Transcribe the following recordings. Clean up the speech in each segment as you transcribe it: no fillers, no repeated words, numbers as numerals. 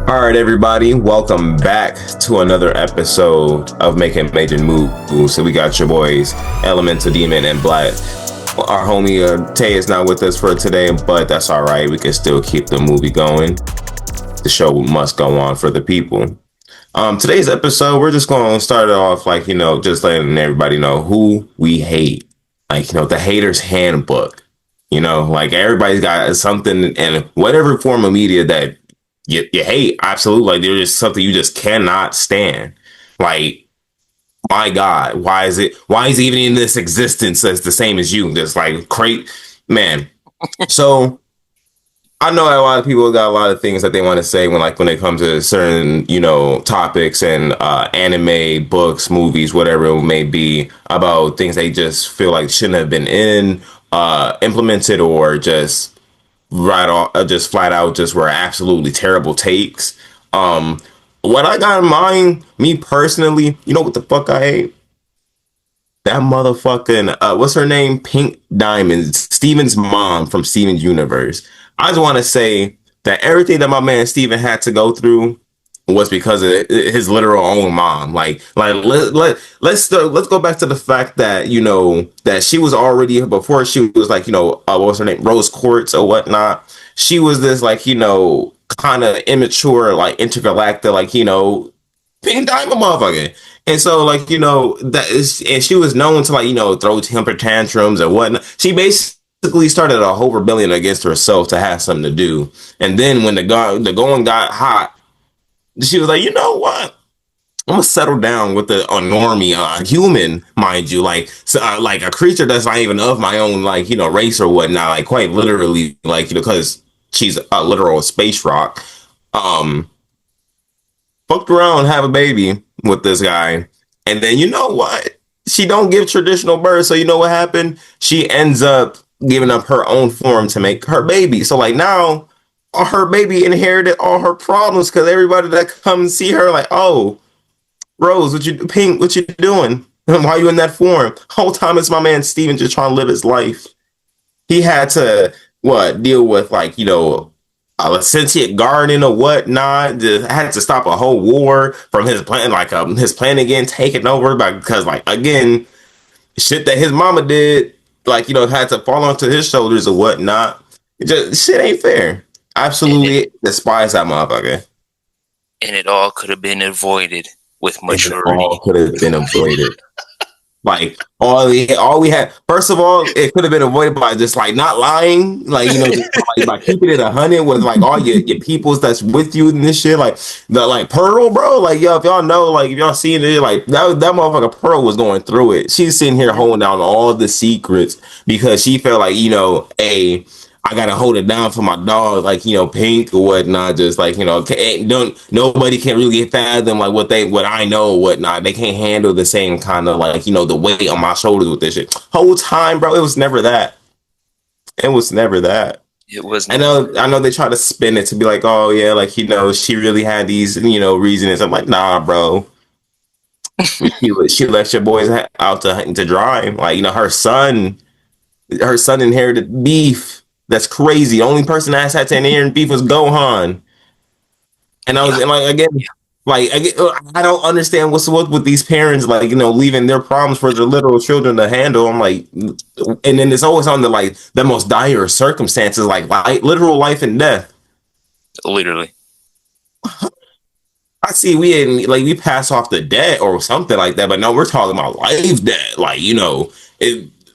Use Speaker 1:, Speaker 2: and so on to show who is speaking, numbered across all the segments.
Speaker 1: All right, everybody, welcome back to another episode of Making Major Moves. So we got your boys, Elemental Demon and Black. Our homie Tay is not with us for today, but that's all right. We can still keep the movie going. The show must go on for the people. Today's episode, we're just going to start it off just letting everybody know who we hate. The hater's handbook. Everybody's got something in whatever form of media that you hate. Absolutely. Like, there's just something you just cannot stand. Like, my God, why is it even in this existence as the same as you? Just like great man. So I know a lot of people got a lot of things that they want to say when it comes to certain, topics and anime, books, movies, whatever it may be, about things they just feel like shouldn't have been implemented, or just right off, just flat out just were absolutely terrible takes. What I got in mind, me personally, you know what the fuck I hate? That motherfucking what's her name? Pink Diamond, Steven's mom from Steven's Universe. I just want to say that everything that my man Steven had to go through was because of his literal own mom. Let's go back to the fact that that she was already, before she was what was her name, Rose Quartz or whatnot. She was this kind of immature intergalactic Pink Diamond motherfucker. And so and she was known to throw temper tantrums and whatnot. She basically started a whole rebellion against herself to have something to do. And then when the going got hot, she was like, you know what? I'm gonna settle down with a normie human, mind you, like a creature that's not even of my own race or whatnot, like quite literally, because she's a literal space rock. Fucked around, have a baby with this guy, and then you know what? She don't give traditional birth, so you know what happened? She ends up giving up her own form to make her baby. So now her baby inherited all her problems, because everybody that comes see her oh, Rose, Pink, what you doing? Why are you in that form? Whole time it's my man Steven just trying to live his life. He had to deal with a sentient garden or whatnot. Just had to stop a whole war from his plan, his plan again taken over because again, shit that his mama did, had to fall onto his shoulders or whatnot. It just shit ain't fair. Absolutely despise that motherfucker.
Speaker 2: And it all could have been avoided with maturity.
Speaker 1: All could have been avoided. All we had. First of all, it could have been avoided by just not lying, just, by keeping it 100 with all your peoples that's with you in this shit. Pearl, bro. Yo, if y'all know, if y'all seen it, that motherfucker Pearl was going through it. She's sitting here holding down all the secrets because she felt I gotta hold it down for my dog, Pink or whatnot. Just nobody can really fathom what I know or whatnot. They can't handle the same kind of the weight on my shoulders with this shit. Whole time, bro, it was never that. It was never that.
Speaker 2: It was.
Speaker 1: I know they try to spin it to be oh yeah, she really had these reasons. I'm nah, bro. she left your boys out to dry. Her son inherited beef. That's crazy. The only person that had to inherit beef was Gohan. And I was I don't understand what's up with these parents, leaving their problems for their literal children to handle. I'm and then it's always on the most dire circumstances, literal life and death.
Speaker 2: Literally.
Speaker 1: I see we pass off the debt or something like that, but no, we're talking about life debt.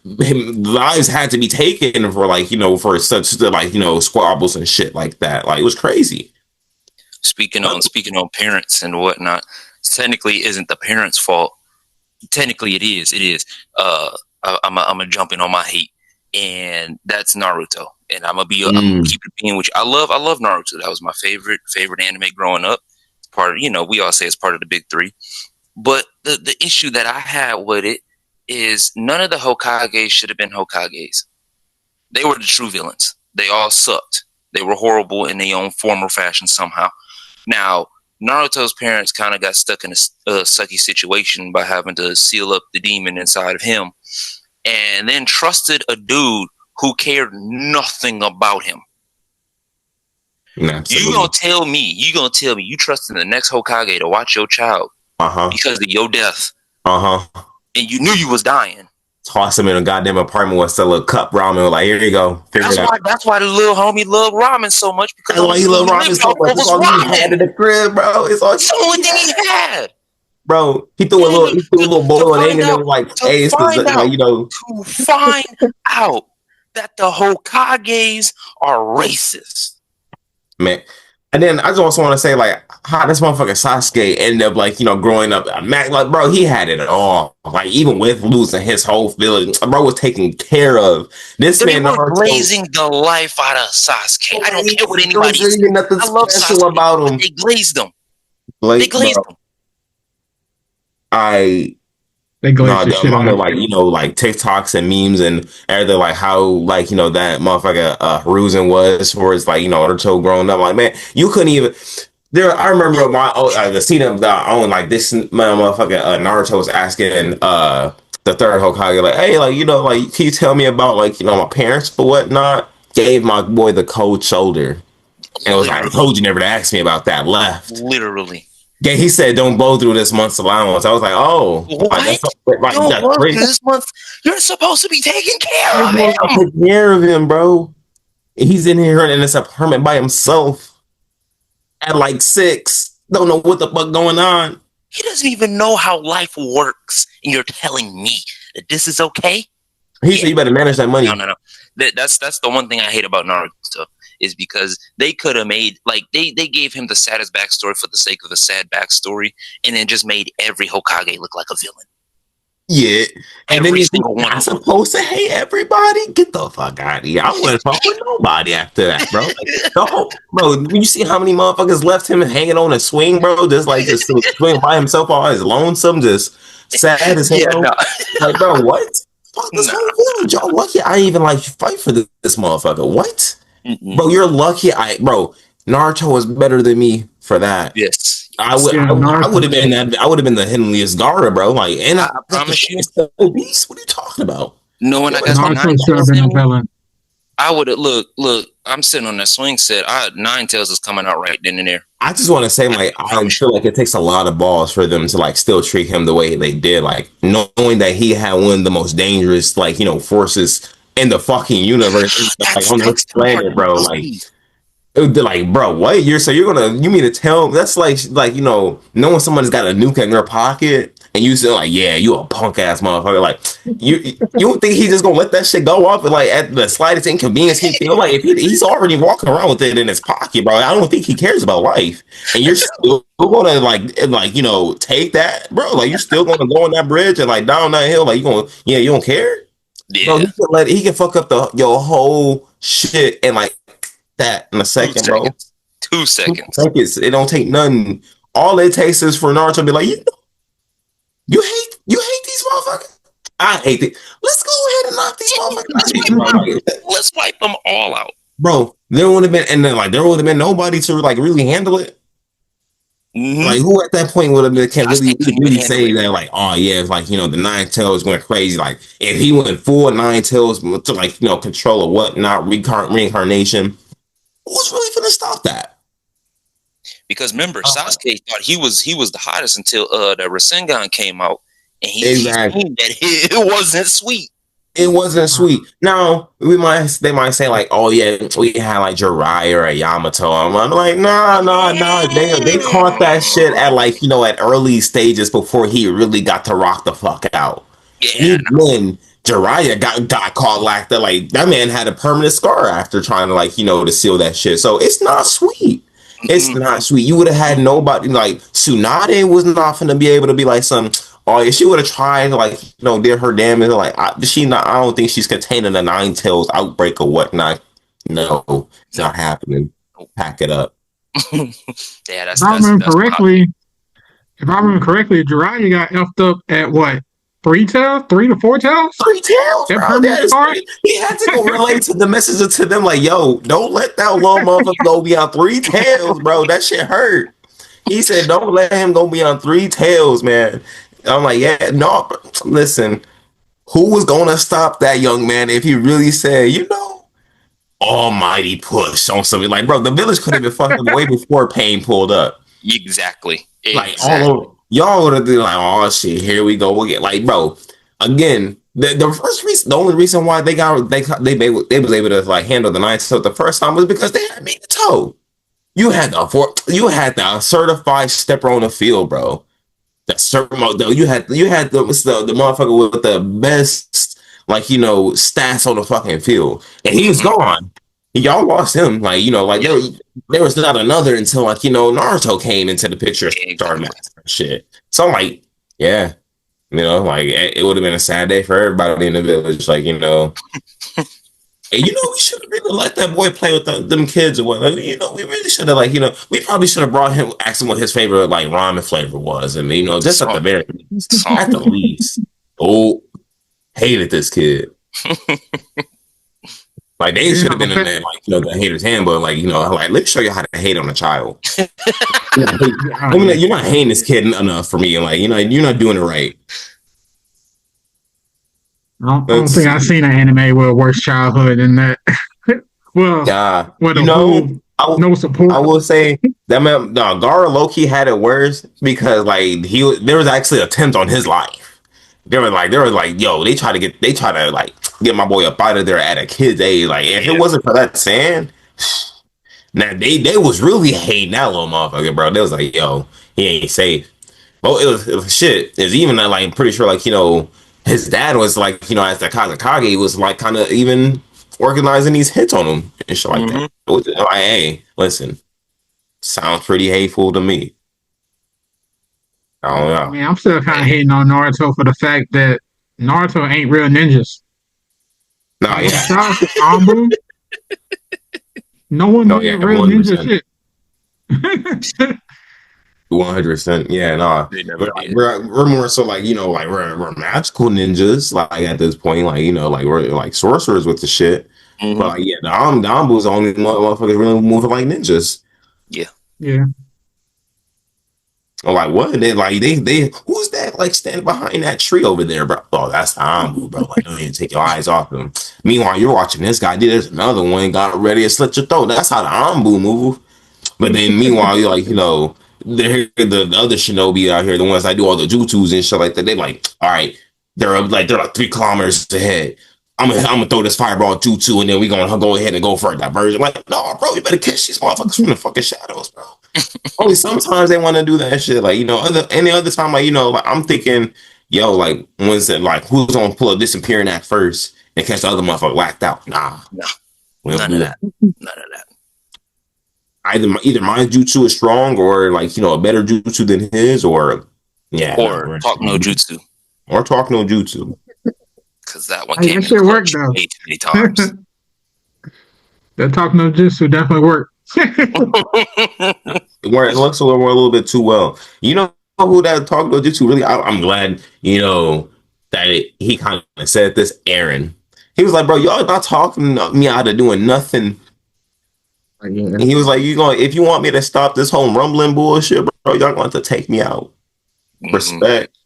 Speaker 1: Lives had to be taken for for such squabbles and shit like that. It was crazy.
Speaker 2: Speaking on parents and whatnot, technically isn't the parents' fault. Technically it is. I'm gonna jump in on my hate, and that's Naruto. And I'm gonna keep it being, which I love Naruto. That was my favorite anime growing up. Part of, we all say it's part of the big three. But the issue that I had with it is none of the Hokages should have been Hokages. They were the true villains. They all sucked. They were horrible in their own form or fashion somehow. Now, Naruto's parents kind of got stuck in a sucky situation by having to seal up the demon inside of him, and then trusted a dude who cared nothing about him. You gonna tell me you trust in the next Hokage to watch your child because of your death, and you knew you was dying.
Speaker 1: Toss him in a goddamn apartment with a little cup ramen. Like, here you go.
Speaker 2: That's why the little homie loved ramen so much, because
Speaker 1: that's why he loved ramen so much. It's all he had in the crib, bro. It's the
Speaker 2: only thing he had.
Speaker 1: Bro, he threw a little bowl of egg in there, like, hey, it's like, you know.
Speaker 2: To find out that the Hokages are racist.
Speaker 1: Man. And then I just also want to say, like, how this motherfucker Sasuke ended up, like, you know, growing up. Like, bro, he had it all. Like, even with losing his whole village, bro was taken care of. This man,
Speaker 2: Naruto, blazing the life out of Sasuke. I don't care what anybody says.
Speaker 1: Nothing I love special Sasuke, about him.
Speaker 2: They glazed him. They glazed him.
Speaker 1: They glazed the shit out of like, you know, like TikToks and memes and everything, like how, like, you know, that motherfucker Hiruzen was towards, like, you know, Naruto growing up. Like, man, you couldn't even there. I remember the scene of the own, like, this motherfucker Naruto was asking the third Hokage, like, hey, like, you know, like, can you tell me about, like, you know, my parents or whatnot? Gave my boy the cold shoulder. And it was like, I told you never to ask me about that. Left.
Speaker 2: Literally.
Speaker 1: Yeah, he said, "Don't blow through this month's allowance." I was like, "Oh,
Speaker 2: what? Don't blow through this month. You're supposed to be taking care of him.
Speaker 1: Take care of him, bro. He's in here in this apartment by himself at like 6. Don't know what the fuck going on.
Speaker 2: He doesn't even know how life works, and you're telling me that this is okay?"
Speaker 1: He said, "You better manage that money."
Speaker 2: No. That's the one thing I hate about Naruto. Is because they could have made, like, they gave him the saddest backstory for the sake of the sad backstory, and then just made every Hokage look like a villain.
Speaker 1: Yeah, and then he's not supposed to hate everybody. Get the fuck out of here! I wouldn't talk with nobody after that, bro. Like, bro, you see how many motherfuckers left him hanging on a swing, bro? Just swing by himself, all his lonesome, just sad as hell. Yeah, no. Like, bro, what? Fuck this whole village, y'all lucky I even like fight for this motherfucker. What? Mm-mm. Bro, you're lucky. Naruto was better than me for that.
Speaker 2: Yes,
Speaker 1: I would have been that. I would have been the Henliest Gara, bro. Like, and I promise you, obese. What are you talking about?
Speaker 2: No, when I got Naruto, I would have look. I'm sitting on that swing set. Nine Tails is coming out right then and there.
Speaker 1: I just want to say, like, I feel like it takes a lot of balls for them to, like, still treat him the way they did, like, knowing that he had one of the most dangerous, like, you know, forces in the fucking universe, like, on this planet, bro. Like, bro, what? You mean to tell that's like, you know, knowing someone's got a nuke in their pocket and you say, like, yeah, you a punk ass motherfucker. Like, you don't think he's just gonna let that shit go off, like, at the slightest inconvenience he feel? Like, if he's already walking around with it in his pocket, bro, I don't think he cares about life. And you're still gonna like, you know, take that, bro. Like, you're still gonna go on that bridge and, like, down that hill, like, you don't care. Yeah. Bro, he can fuck up your whole shit and, like, that in a second, bro.
Speaker 2: 2 seconds.
Speaker 1: It don't take nothing. All it takes is for Naruto to be like, you hate these motherfuckers. I hate it. Let's go ahead and knock these motherfuckers.
Speaker 2: Let's wipe them all out,
Speaker 1: bro. There would have been nobody to, like, really handle it. Mm-hmm. Like, who at that point would have been can't really say that, like, oh yeah, it's like, you know, the Nine Tails went crazy. Like, if he went full Nine Tails to, like, you know, control or whatnot, reincarnation. Who's really gonna stop that?
Speaker 2: Because remember, Sasuke thought he was the hottest until the Rasengan came out, and he seen that it wasn't sweet.
Speaker 1: It wasn't sweet. Now they might say, like, oh yeah, we had like Jiraiya or a Yamato. I'm like, nah. They caught that shit at, like, you know, at early stages before he really got to rock the fuck out. Yeah. When Jiraiya got caught like that, like, that man had a permanent scar after trying to, like, you know, to seal that shit. So it's not sweet. It's not sweet. You would have had nobody, like, Tsunade was not going to be able to be like some. Oh, if she would have tried to, like, you know, did her damage, like, I don't think she's containing the Nine Tails outbreak or whatnot. No, it's not happening. Pack it up.
Speaker 2: Yeah,
Speaker 3: if I remember correctly, Jiraiya got effed up at what? 3 tails? 3 to 4 tails?
Speaker 1: 3 tails, bro. He had to go relate to the message to them, like, yo, don't let that little motherfucker go beyond 3 tails, bro. That shit hurt. He said, don't let him go beyond 3 tails, man. I'm like, yeah, no, listen, who was going to stop that young man if he really said, you know, almighty push on something. Like, bro, the village could have been fucking way before Pain pulled up.
Speaker 2: Exactly.
Speaker 1: Like all over, y'all would have been like, oh shit, here we go again. Like, bro, again, the first reason, the only reason why they was able to like handle the ninth so the first time was because they had made the toe. You had the certified stepper on the field, bro. That certain you had the motherfucker with the best like stats on the fucking field, and he was gone. Y'all lost him, like there was not another until like Naruto came into the picture, started mastering shit. So like, yeah, like it would have been a sad day for everybody in the village, like And we should have really let that boy play with them kids or whatever. We really should have we probably should have brought him, asked him what his favorite like ramen flavor was, and just at the very least, at the least. Oh, hated this kid. Like they should have been in there, like the hater's handbook, like let's show you how to hate on a child. You're not hating this kid enough for me, like you're not doing it right.
Speaker 3: I don't think I've seen an anime with a worse childhood than that. Well,
Speaker 1: yeah,
Speaker 3: with no support.
Speaker 1: I will say that man, Gara Loki had it worse because like there was actually attempts on his life. They were like, yo, they try to like get my boy up out of there at a kid's age. Like if it wasn't for that sand, now they was really hating that little motherfucker, bro. They was like, yo, he ain't safe. Well, it was shit. It's even that like I'm pretty sure like his dad was like as the Kazakage was like kind of even organizing these hits on him and shit like that. Like, hey, listen, sounds pretty hateful to me. I don't know.
Speaker 3: I mean, I'm still kind of hating on Naruto for the fact that Naruto ain't real ninjas.
Speaker 1: No, yeah.
Speaker 3: No one did real ninja shit.
Speaker 1: 100%. Yeah, no. We're more so like like we're magical ninjas like at this point, like like we're like sorcerers with the shit. But like the Ambu's the only motherfuckers really moving like ninjas.
Speaker 3: Yeah.
Speaker 1: I'm like, what? They who's that like standing behind that tree over there, bro? Oh, that's the Ambu, bro. Like, don't even take your eyes off him. Meanwhile, you're watching this guy. There's another one got ready to slit your throat. That's how the Ambu move. But then meanwhile, you're like, the other shinobi out here, the ones that do all the jutsus and shit like that, they like, all right, they're like 3 kilometers ahead. I'm gonna throw this fireball jutsu and then we're gonna go ahead and go for a diversion. Like, no, bro, you better catch these motherfuckers from the fucking shadows, bro. Only sometimes they want to do that shit. Like, any other time, like, like I'm thinking, yo, like, when's it like who's gonna pull a disappearing act first and catch the other motherfucker whacked out? Nah.
Speaker 2: None of that.
Speaker 1: Either my jutsu is strong or like a better jutsu than his or
Speaker 2: talk no jutsu because that one came in
Speaker 3: work though
Speaker 2: many times.
Speaker 3: That talk no jutsu definitely worked.
Speaker 1: Where it looks a little bit too well. You know who that talk no jutsu really? I'm glad that he kind of said this. Aaron, he was like, bro, y'all not talking me out of doing nothing. And he was like, if you want me to stop this whole rumbling bullshit, bro, y'all going to take me out. Respect.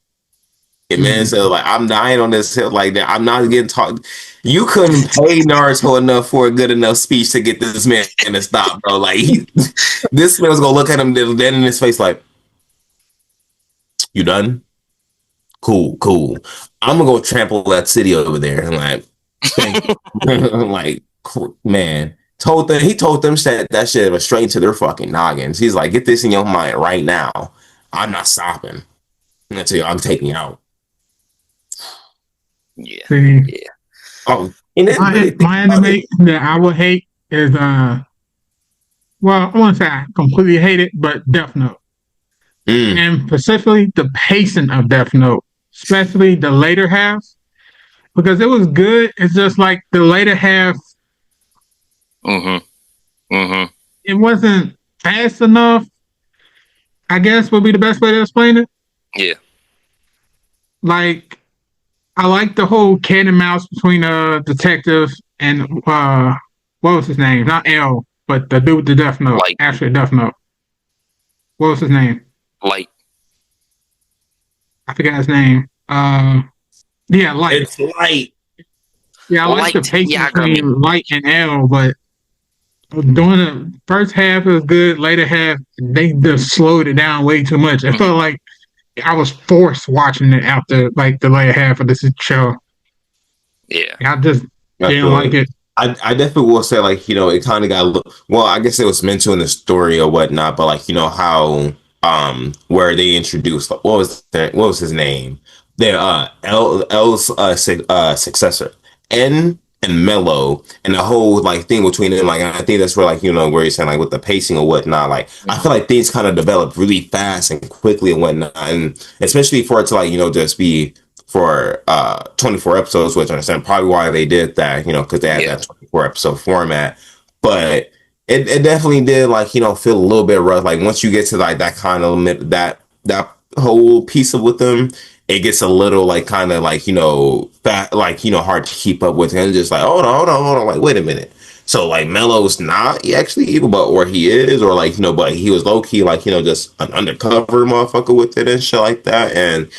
Speaker 1: And man said, like, I'm dying on this hill like that. I'm not getting talked. You couldn't pay Naruto enough for a good enough speech to get this man to stop, bro. Like, this man was going to look at him dead in his face like, you done? Cool. I'm going to go trample that city over there. I'm like, I'm like, man. He told them that shit was straight to their fucking noggins. He's like, get this in your mind right now. I'm not stopping until y'all take me out.
Speaker 2: Yeah.
Speaker 3: Oh, and my anime that I would hate is well, I won't say I completely hate it, but Death Note. And specifically the pacing of Death Note, especially the later half, because it was good. It's just like the later half. It wasn't fast enough, I guess would be the best way to explain it.
Speaker 2: Yeah.
Speaker 3: Like, I like the whole cat and mouse between detective and what was his name? Not L, but the dude with the Death Note.
Speaker 2: Light.
Speaker 3: Actually, Death Note. What was his name?
Speaker 2: Light.
Speaker 3: I forgot his name. Yeah, Light.
Speaker 1: It's Light.
Speaker 3: Yeah, I like the pace between Light and L, but During the first half it was good. Later half they just slowed it down way too much. It felt like I was forced watching it after like the later half of this show.
Speaker 2: Yeah,
Speaker 3: I just didn't like it.
Speaker 1: I definitely will say like it kind of got well. I guess it was meant to in the story or whatnot, but like how where they introduced what was his name? Their L's successor, N and Mello, and the whole like thing between them. Like I think that's where like where you're saying like with the pacing or whatnot. Like I feel like things kind of developed really fast and quickly and whatnot, and especially for it to like just be for 24 episodes, which I understand probably why they did that, because they had that 24 episode format. But it definitely did like, feel a little bit rough. Like once you get to like that kind of that whole piece of with them, it gets a little like kind of like, fat, like, hard to keep up with. And it's just like, hold on. Like, wait a minute. So like Mello's not actually evil, but or he is, or like, but he was low key, like, just an undercover motherfucker with it and shit like that. And,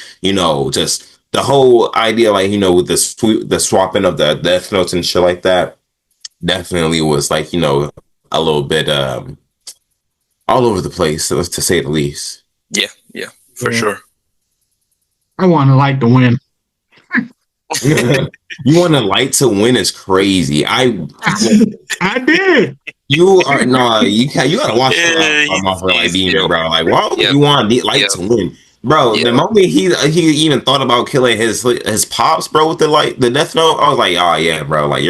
Speaker 1: just the whole idea, like, with the swapping of the death notes and shit like that, definitely was like, a little bit all over the place, to say the least.
Speaker 2: Yeah, for sure.
Speaker 3: I want to like to win.
Speaker 1: You want a light to win is crazy. I
Speaker 3: did.
Speaker 1: You are you gotta watch like Demon, bro. Like, why would you want light to win? Bro, the moment he even thought about killing his pops, bro, with the death note, I was like, oh yeah, bro, like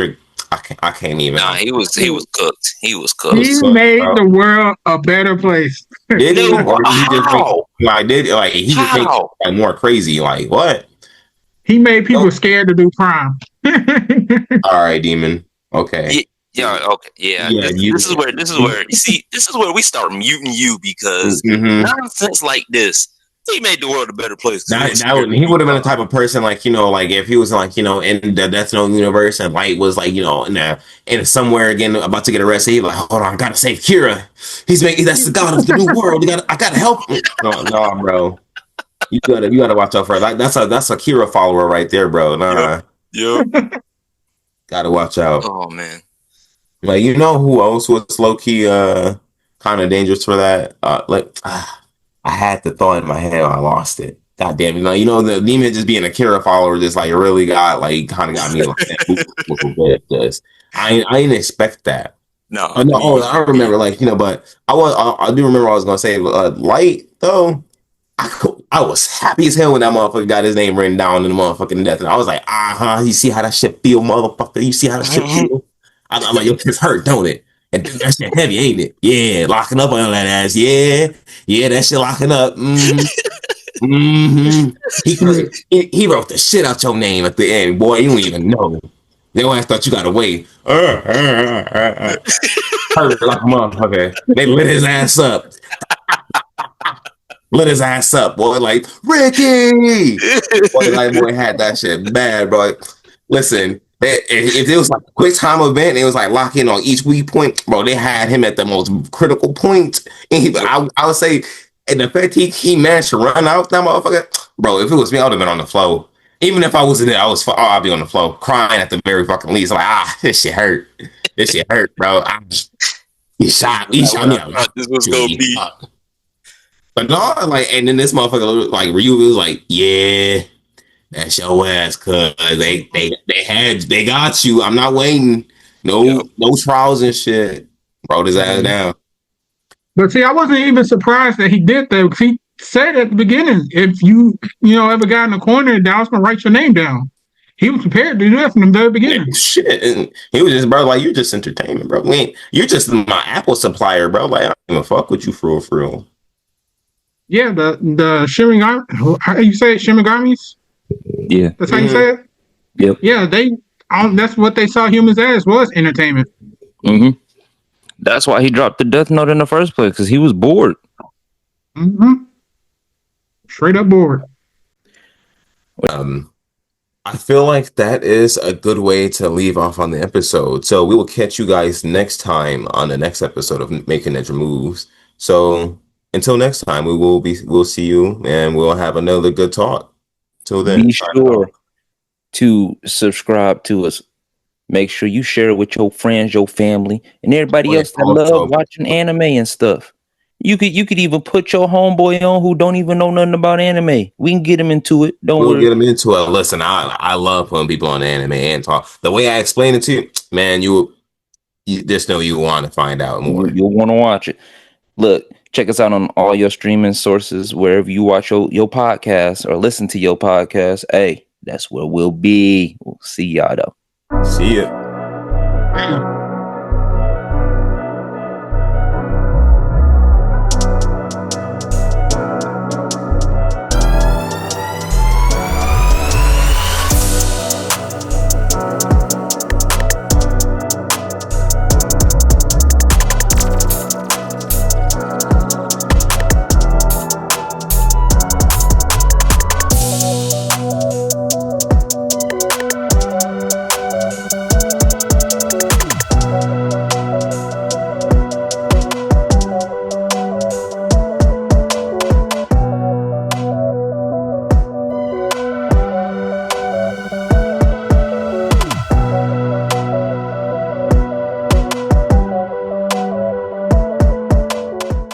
Speaker 1: I can't even.
Speaker 2: Nah, he was cooked. He was cooked.
Speaker 3: He made the world a better place.
Speaker 1: Did he? Or did he just he just made like more crazy? Like what?
Speaker 3: He made people scared to do crime.
Speaker 1: All right, Demon. Okay.
Speaker 2: Yeah. Okay. Yeah. This is where you see. This is where we start muting you because nonsense like this. He made the world a better place.
Speaker 1: He would have been the type of person like like if he was like in the Death Note universe and Light was like in somewhere again about to get arrested. He's like, hold on, I gotta save Kira. That's the god of the new world. I gotta help him. No, bro. You gotta watch out for that. That's a Kira follower right there, bro. Nah.
Speaker 2: Yep.
Speaker 1: Gotta watch out.
Speaker 2: Oh man.
Speaker 1: Like who else was low key kind of dangerous for that? I had the thought in my head, I lost it. God damn it! The Demon just being a Kira follower just like really got me like because I didn't expect that.
Speaker 2: No.
Speaker 1: I remember but I do remember I was gonna say Light though. I was happy as hell when that motherfucker got his name written down in the motherfucking death, and I was like, you see how that shit feel, motherfucker? You see how that shit feel? I'm like, your kids hurt, don't it? And that shit heavy, ain't it? Yeah, locking up on that ass. Yeah, that shit locking up. He wrote the shit out your name at the end, boy. You don't even know. They always thought you got away. Hurt like a motherfucker. They lit his ass up. Lit his ass up, boy. Like Ricky. Boy had that shit bad, bro. Listen. If it was like a quick time event, it was like lock in on each weak point, bro. They had him at the most critical point. And I would say, and the fact he managed to run out that motherfucker, bro. If it was me, I would have been on the floor. Even if I wasn't there, I'd be on the floor crying at the very fucking least. Like this shit hurt. This shit hurt, bro. He shot me.
Speaker 2: This was gonna be.
Speaker 1: But no, and then this motherfucker like Ryu was like, yeah. That's your ass, cuz they got you. I'm not waiting. No trials and shit. Brought his ass down.
Speaker 3: But see, I wasn't even surprised that he did that because he said at the beginning, if you ever got in the corner, I was gonna write your name down. He was prepared to do that from the very beginning.
Speaker 1: Shit. And he was just, bro, like, you're just entertainment, bro. You're just my Apple supplier, bro. Like, I don't even fuck with you for real.
Speaker 3: Yeah, the Shinigami, how you say it, Shinigamis?
Speaker 2: Yeah.
Speaker 3: That's how you say it?
Speaker 2: Yep.
Speaker 3: Yeah, that's what they saw humans as, was entertainment.
Speaker 2: Mm-hmm. That's why he dropped the Death Note in the first place, because he was bored.
Speaker 3: Mm-hmm. Straight up bored.
Speaker 1: I feel like that is a good way to leave off on the episode. So we will catch you guys next time on the next episode of Making Ninja Moves. So until next time, we'll see you and we'll have another good talk. Till then,
Speaker 2: be sure to subscribe to us Make sure you share it with your friends, your family, and everybody else that
Speaker 1: Also,
Speaker 2: love watching anime and stuff. You could even put your homeboy on who don't even know nothing about anime. We can get him into it.
Speaker 1: We'll get him into it. Listen, I love putting people on anime and talk. The way I explain it to you, man, you just know you want to find out more.
Speaker 2: You'll want to watch it. Look, check us out on all your streaming sources, wherever you watch your podcast or listen to your podcast. Hey, that's where we'll be. We'll see y'all though.
Speaker 1: See ya.